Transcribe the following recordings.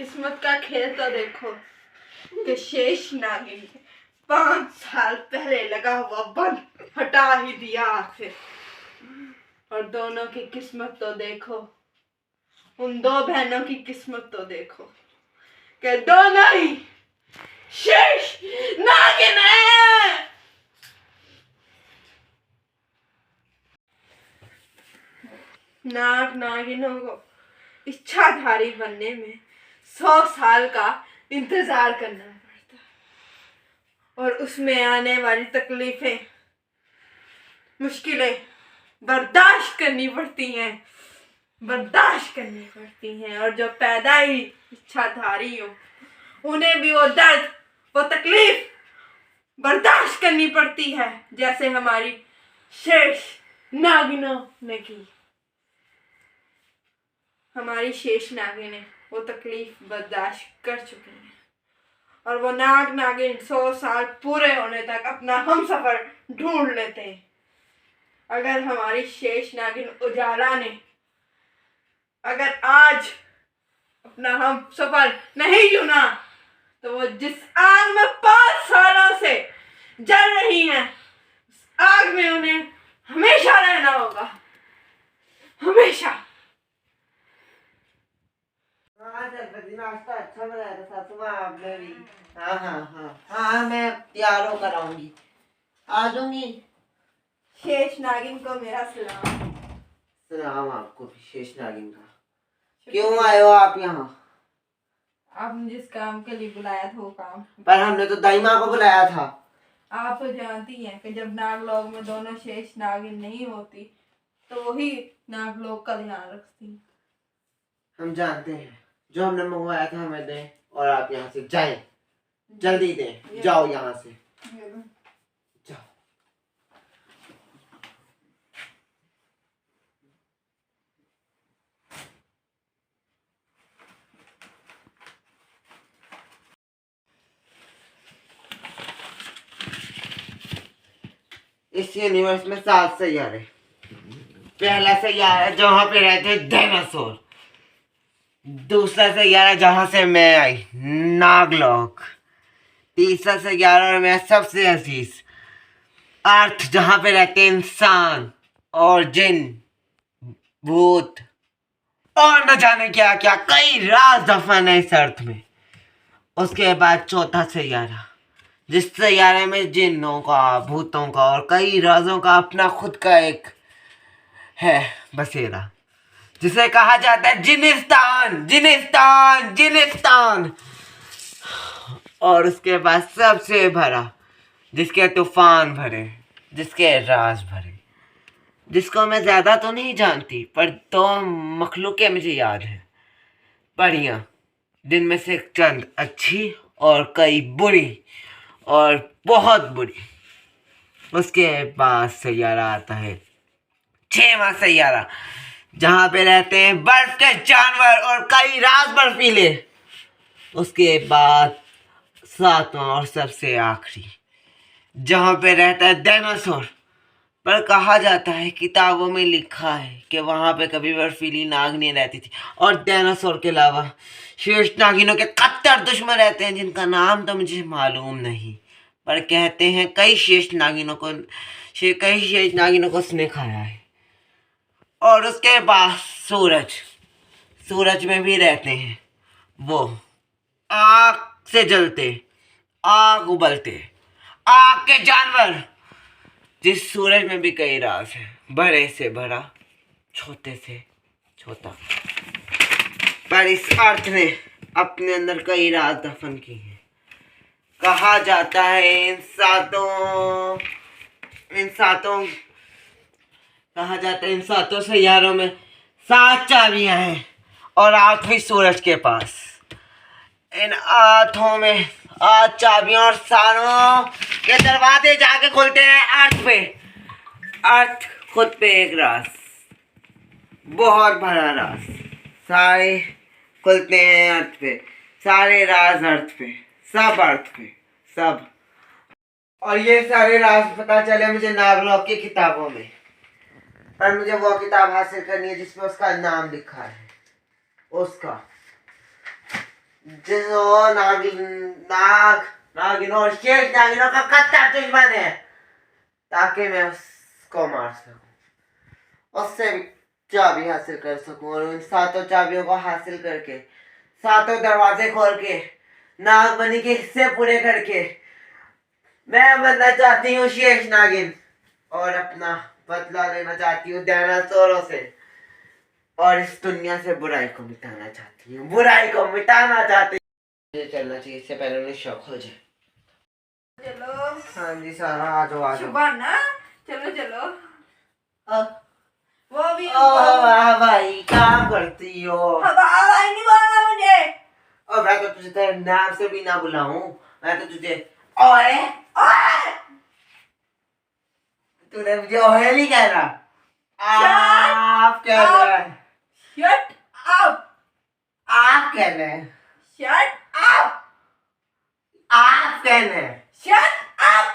किस्मत का खेल तो देखो कि शेष नागिन 5 साल पहले लगा हुआ बंद हटा ही दिया आखिर। और दोनों की किस्मत तो देखो, उन 2 बहनों की किस्मत तो देखो कि दोनों ही शेष नागिन है। नाग नागिनों को इच्छाधारी बनने में 100 साल का इंतजार करना पड़ता है और उसमें आने वाली तकलीफें, मुश्किलें बर्दाश्त करनी पड़ती हैं और जो पैदा ही इच्छाधारी हो उन्हें भी वो दर्द, वो तकलीफ बर्दाश्त करनी पड़ती है, जैसे हमारी शेष नागिनों ने की। हमारी शेष नागिनें वो तकलीफ बर्दाश्त कर चुकी हैं और वो नाग नागिन 100 साल पूरे होने तक अपना हमसफर ढूंढ लेते हैं। अगर हमारी शेष नागिन उजाला ने अगर आज अपना हमसफर नहीं चुना तो वो जिस आग में 5 सालों से जल रही हैं उस आग में उन्हें हमेशा रहना होगा, हमेशा। नाश्ता अच्छा बनाया था सासू माँ आपने भी। हाँ मैं तैयार होकर आऊंगी, आ जाऊंगी। शेष नागिन को मेरा सलाम। सलाम आपको भी शेष नागिन का। क्यों आए हो आप यहाँ? आपने जिस काम के लिए बुलाया था वो काम। पर हमने तो दाई माँ को बुलाया था। आप तो जानती हैं कि जब नागलोक में दोनों शेष नागिन नहीं होती तो वही नागलोक का ध्यान रखती। हम जानते हैं, जो हमने मंगवाया था हमें दें और आप यहाँ से जाएं, जल्दी दें। जाओ यहाँ से, जाओ। इस यूनिवर्स में 7 सैयारे। पहला सैयारा जहाँ पे रहते हैं डायनासोर, दूसरा सैयारा जहाँ से मैं आई नागलोक, तीसरा सैयारा और मैं सबसे अजीज अर्थ जहाँ पे रहते हैं इंसान और जिन, भूत और न जाने क्या क्या कई राज दफन है इस अर्थ में। उसके बाद चौथा सैयारा, जिस सैयारे में जिन्नों का, भूतों का और कई राजों का अपना खुद का एक है बसेरा, जिसे कहा जाता है जिनिस्तान, जिनिस्तान, जिनिस्तान। और उसके बाद सबसे भरा, जिसके तूफान भरे, जिसके राज भरे, जिसको मैं ज्यादा तो नहीं जानती पर 2 मखलूकें मुझे याद है, परियां, जिनमें से चंद अच्छी और कई बुरी और बहुत बुरी। उसके बाद सैयारा आता है 6वां सैयारा, जहाँ पे रहते हैं बर्फ के जानवर और कई राज बर्फीले। उसके बाद 7वां और सबसे आखिरी, जहाँ पे रहता है डायनासोर। पर कहा जाता है, किताबों में लिखा है कि वहाँ पे कभी बर्फीली नागिनें रहती थी और डायनासोर के अलावा शेष नागिनों के कट्टर दुश्मन रहते हैं, जिनका नाम तो मुझे मालूम नहीं। पर कहते हैं कई शेष नागिनों को उसने खाया है। और उसके बाद सूरज में भी रहते हैं वो आग से जलते, आग उबलते, आग के जानवर, जिस सूरज में भी कई राज है, बड़े से बड़ा, छोटे से छोटा। पर इस अर्थ ने अपने अंदर कई राज दफन की हैं। कहा जाता है इन सातों सैयारों में 7 चाबियां हैं और 8वीं सूरज के पास। इन 8 में 8 चाबियां और सारों के दरवाजे जाके खुलते हैं अर्थ पे। अर्थ खुद पे एक राज, बहुत बड़ा राज, सारे खुलते हैं अर्थ पे, सारे राज अर्थ पे, सब अर्थ पे, सब। और ये सारे राज पता चले मुझे नागलोक की किताबों में। पर मुझे वो किताब हासिल करनी है जिसमें उसका नाम लिखा है, उसका जो नागिन और शेष नागिनों का कच्चा दुश्मन है, ताकि मैं उसको मार सकूं, उससे भी चाबी हासिल कर सकूं और उन सातों चाबियों को हासिल करके सातों दरवाजे खोल के नागमणि के हिस्से पूरे करके मैं बनना चाहती हूँ शेष नागिन और अपना बदला लेना चाहती हूँ डायनासोरों से और इस दुनिया से बुराई को मिटाना चाहती हूँ, बुराई को मिटाना चाहती हूँ। मुझे चलना चाहिए, इससे पहले उन्हें शौक हो जाए। चलो हाँ जी सारा, आ जाओ आ जाओ। सुबह ना, चलो चलो। वो भी वाह भाई, क्या करती हो? हवा नहीं बोलना मुझे। और मैं तो तुझे तेरे नाम से भी ना बुलाऊं, मैं तो तुझे ओए ओए, तूने मुझे ओए नहीं कह रहा, आप कह रहे हैं, शट अप, आप कह रहे हैं, शट अप, आप कह रहे हैं, shut up.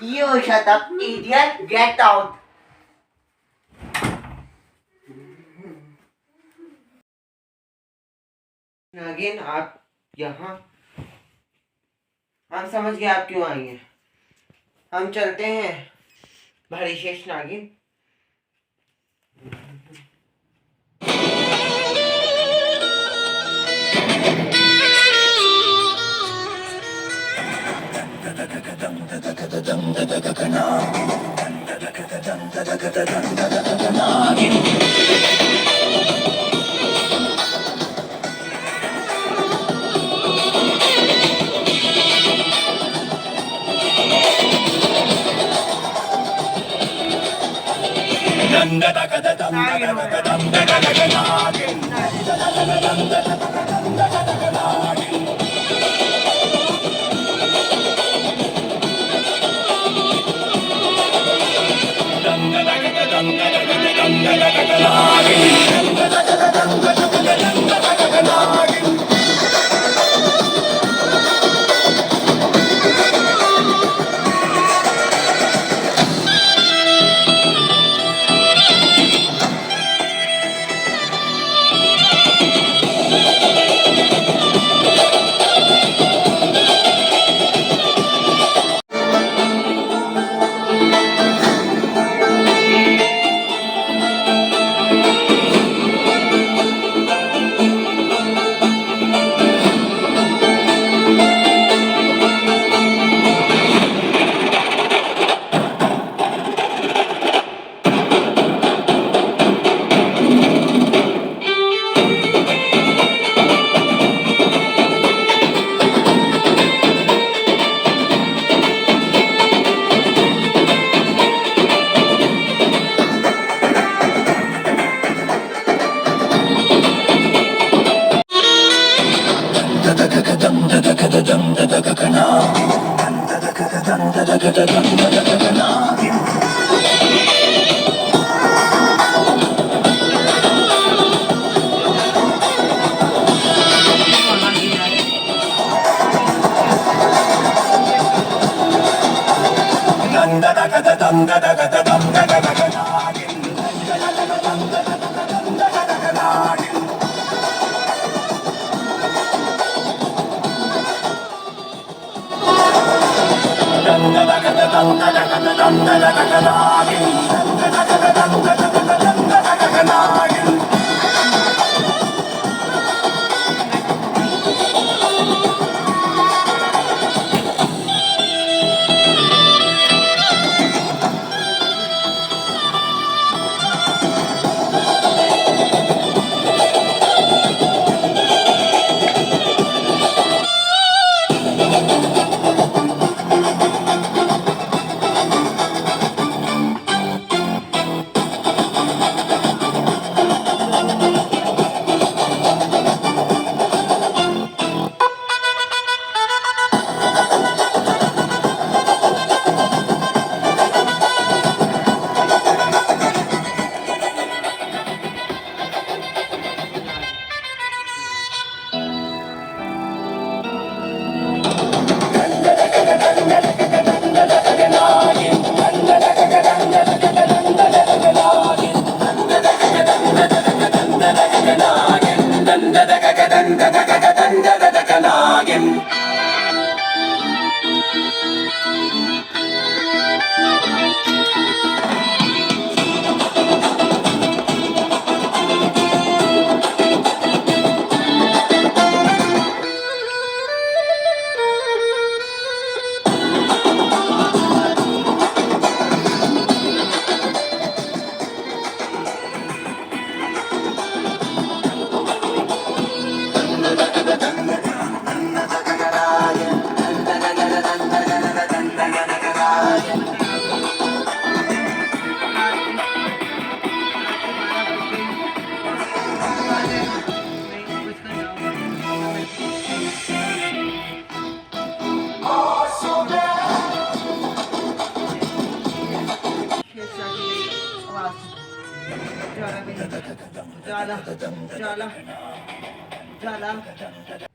You shut up, idiot, get out. नागिन आप यहाँ, हम समझ गए आप क्यों आई हैं, हम चलते हैं भारी शेष नागिन।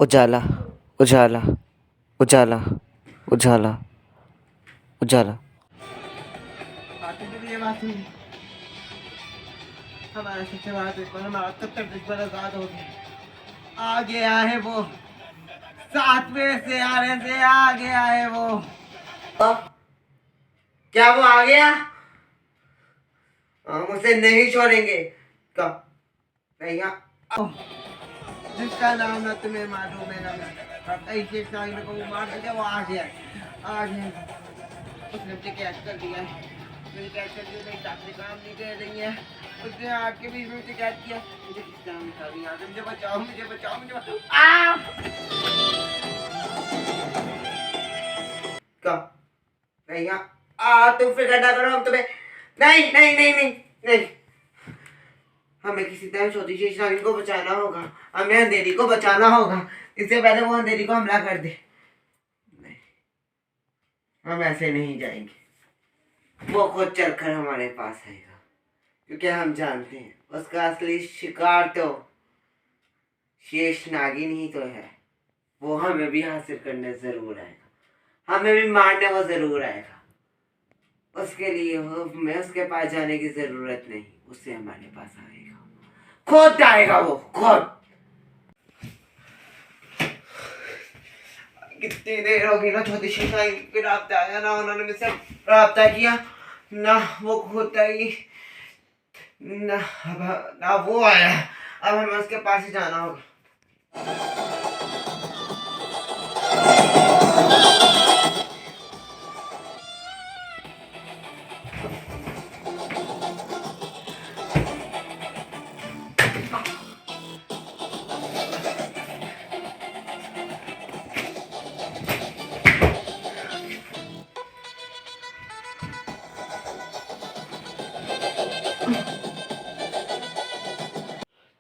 उजाला उजाला उजाला उजाला उजाला। हमारा सबसे बड़ा दुश्मन, हमारा कट्टर दुश्मन आजाद हो गया। आ गया है वो, 7वें सियारे से आ गया है वो। क्या वो आ गया? हम उसे नहीं छोड़ेंगे। कब? भैया जिसका नाम ना तुम्हें मालूम है ना ऐसे साइन को मार दिया, वो आ गया उसने मुझे कैच कर दिया है। मुझे कैच कर दिया, मेरी चाकरी काम नहीं कर रही है। उसने आके भी मुझे कैच किया। मुझे किस तरह निकाल दिया? मुझे बचाओ, मुझे बचाओ, मुझे बचाओ। कब? भैया तुम फिक्र ना करो, हम तुम्हें नहीं नहीं नहीं नहीं नहीं। हमें किसी तरह छोटी सी शाहीन को बचाना होगा। हमें अंधेरी को बचाना होगा, इससे पहले वो अंधेरी को हमला कर दे। नहीं, हम ऐसे नहीं जाएंगे। वो खुद चलकर हमारे पास आएगा, क्योंकि हम जानते हैं उसका असली शिकार तो शेष नागिन ही तो है। वो हमें भी हासिल करने जरूर आएगा, हमें भी मारने वो जरूर आएगा। उसके लिए हमें उसके पास जाने की जरूरत नहीं, उससे हमारे पास आएगा, खुद आएगा वो खुद। कितनी देर होगी ना छोटी सी शाहीन राब्ता आया ना, उन्होंने मुझसे राब्ता किया ना, वो खुद आई ना वो आया। अब हमें उसके पास ही जाना होगा।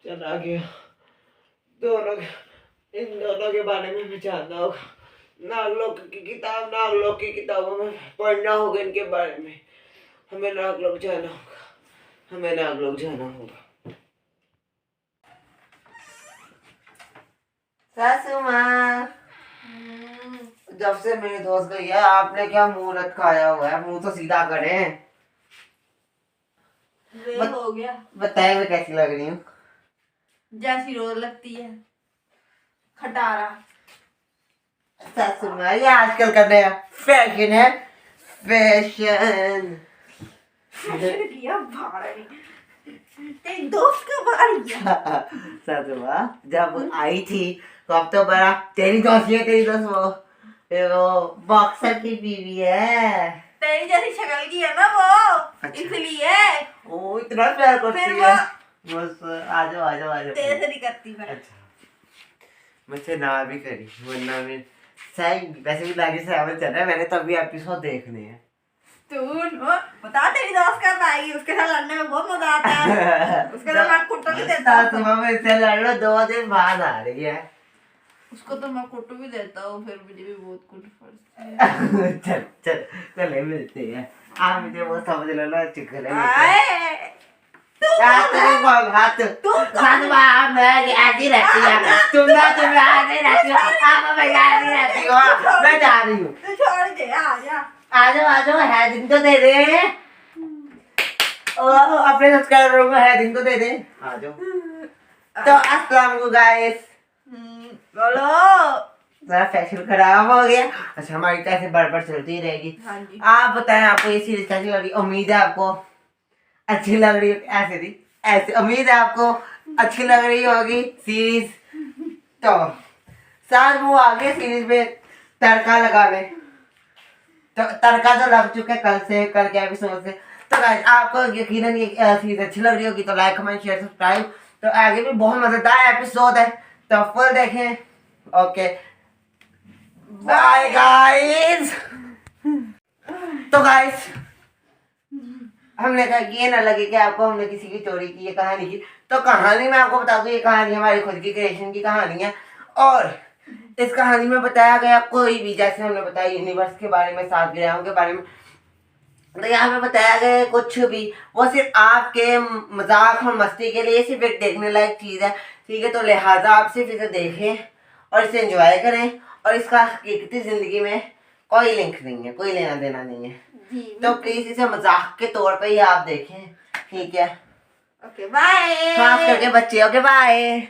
चला गया। दोनों इन दोनों के बारे में हमें जानना होगा। नागलोक की किताब, नागलोक की किताबों में पढ़ना होगा इनके बारे में। हमें नागलोक जाना होगा, हमें नागलोक जाना होगा। सासू माँ, जब से मेरी दोस्त गई है आपने क्या मुंह खाया हुआ है? मुंह तो सीधा करें। हो गया। बताए मैं कैसी लग रही हूँ? जैसी रोज लगती है, खटारा। सासू माँ, ये आजकल का नया फैशन है। फैशन किया भाड़ी तेरी दोस्त का भाड़ी है। सासू माँ जब आई थी तो अब तो बड़ा तेरी दोस्त है, तेरी दोस्त वो बॉक्सर की बीवी है। तेरी जैसी शक्ल की है ना वो, अच्छा। इसलिए ओ इतना प्यार करती फिर है। बस आ जाओ आ जाओ आ जाओ। तेरे से नहीं करती मैं। अच्छा, मुझसे ना भी करी, वरना मैं सही वैसे भी लागे से आवाज चल रहा है। मैंने तभी एपिसोड देखने हैं। तू बता, तेरी दोस्त कब आएगी? उसके साथ लड़ने में बहुत मजा आता है। उसके साथ मैं कुट्टू भी देता हूँ। सुबह में इससे लड़ लो, 2 दिन बाद आ रही है। उसको तो मैं कुट्टू भी देता हूँ, फिर मुझे भी बहुत कुछ फर्स्ट है। चल चल चले मिलते हैं। आप मुझे वो समझ लो ना, चिकन है। मैं ऐसी रहती है, तुम ऐसी रहती हो, आप मैं ऐसी रहती हो। मैं जा रही हूँ। तू छोड़ दे, आजा। आ जाओ है दिन तो दे दे। अपने सब्सक्राइबरों को है दिन तो दे दे। आ जाओ। तो अस्सलाम वालेकुम गाइस। बोलो। मेरा फैशन खराब हो गया। अच्छा, हमारी कैसे बड़बड़ चलती ही रहेगी। हाँ जी। आप बताएं आपको ये सीरीज कैसी लगी? उम्मीद है आपको अच्छी लग रही है। ऐसे थी ऐसे उम्मीद है आपको अच्छी लग रही होगी सीरीज। तो साथ वो आगे सीरीज में तड़का लगाने, तो तड़का तो लग चुके कल के एपिसोड से। तो गाइस आपको यकीनन ये सीरीज अच्छी लग रही होगी तो लाइक कमेंट शेयर सब्सक्राइब। तो आगे भी बहुत मजेदार एपिसोड है, तो फुल देखें। Okay bye guys. तो गाइस हमने कहा ये ना लगे कि आपको हमने किसी की चोरी की, ये कहानी की। तो कहानी मैं आपको बता दूं, ये कहानी हमारी खुद की क्रिएशन की कहानी है। और इस कहानी में बताया गया कोई भी, जैसे हमने बताया यूनिवर्स के बारे में, 7 ग्रहों के बारे में, तो यहाँ पे बताया गया है कुछ भी, वो सिर्फ आपके मजाक और मस्ती के लिए सिर्फ एक देखने लायक चीज़ है, ठीक है। तो लिहाजा आप सिर्फ इसे देखें और इसे एंजॉय करें, और इसका हकीकती ज़िंदगी में कोई लिंक नहीं है, कोई लेना देना नहीं है। तो प्लीज़ इसे मजाक के तौर पे ही आप देखें, ठीक है। Okay bye. खास करके बच्चे, ओके बाय।